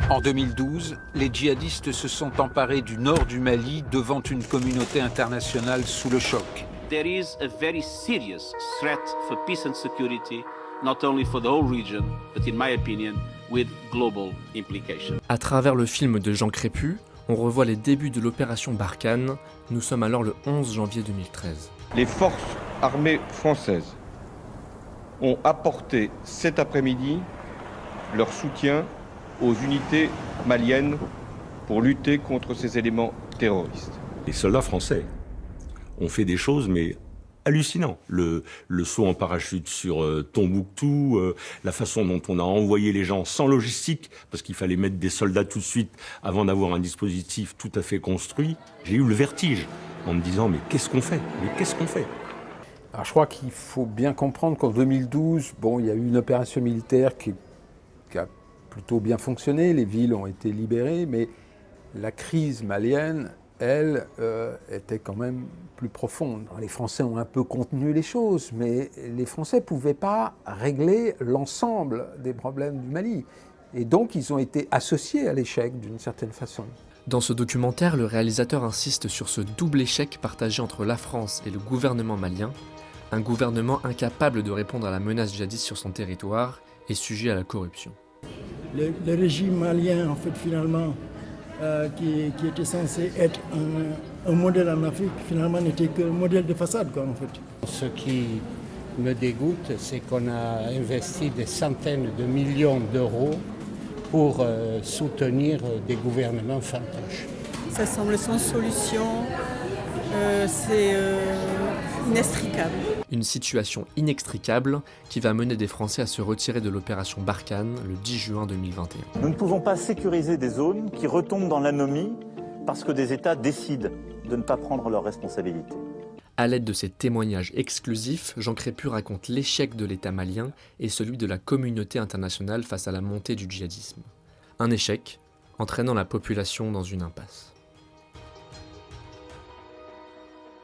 En 2012, les djihadistes se sont emparés du nord du Mali devant une communauté internationale sous le choc. There is a very serious threat for peace and security, not only for the whole region, but in my opinion, with global implications. À travers le film de Jean Crépu, on revoit les débuts de l'opération Barkhane. Nous sommes alors le 11 janvier 2013. Les forces armées françaises ont apporté cet après-midi leur soutien aux unités maliennes pour lutter contre ces éléments terroristes. Les soldats français ont fait des choses, mais hallucinants. Le saut en parachute sur Tombouctou, la façon dont on a envoyé les gens sans logistique, parce qu'il fallait mettre des soldats tout de suite avant d'avoir un dispositif tout à fait construit. J'ai eu le vertige en me disant, mais qu'est-ce qu'on fait ? Mais qu'est-ce qu'on fait ? Alors je crois qu'il faut bien comprendre qu'en 2012, il y a eu une opération militaire qui a plutôt bien fonctionné, les villes ont été libérées, mais la crise malienne, elle, était quand même plus profonde. Alors, les Français ont un peu contenu les choses, mais les Français ne pouvaient pas régler l'ensemble des problèmes du Mali. Et donc, ils ont été associés à l'échec d'une certaine façon. Dans ce documentaire, le réalisateur insiste sur ce double échec partagé entre la France et le gouvernement malien, un gouvernement incapable de répondre à la menace djihadiste sur son territoire et sujet à la corruption. Le régime malien, en fait, finalement, qui était censé être un modèle en Afrique, finalement n'était qu'un modèle de façade, quoi, en fait. Ce qui me dégoûte, c'est qu'on a investi des centaines de millions d'euros pour soutenir des gouvernements fantoches. Ça semble sans solution, c'est inextricable. Une situation inextricable qui va mener des Français à se retirer de l'opération Barkhane le 10 juin 2021. Nous ne pouvons pas sécuriser des zones qui retombent dans l'anomie parce que des États décident de ne pas prendre leurs responsabilités. À l'aide de ces témoignages exclusifs, Jean Crépu raconte l'échec de l'État malien et celui de la communauté internationale face à la montée du djihadisme. Un échec entraînant la population dans une impasse.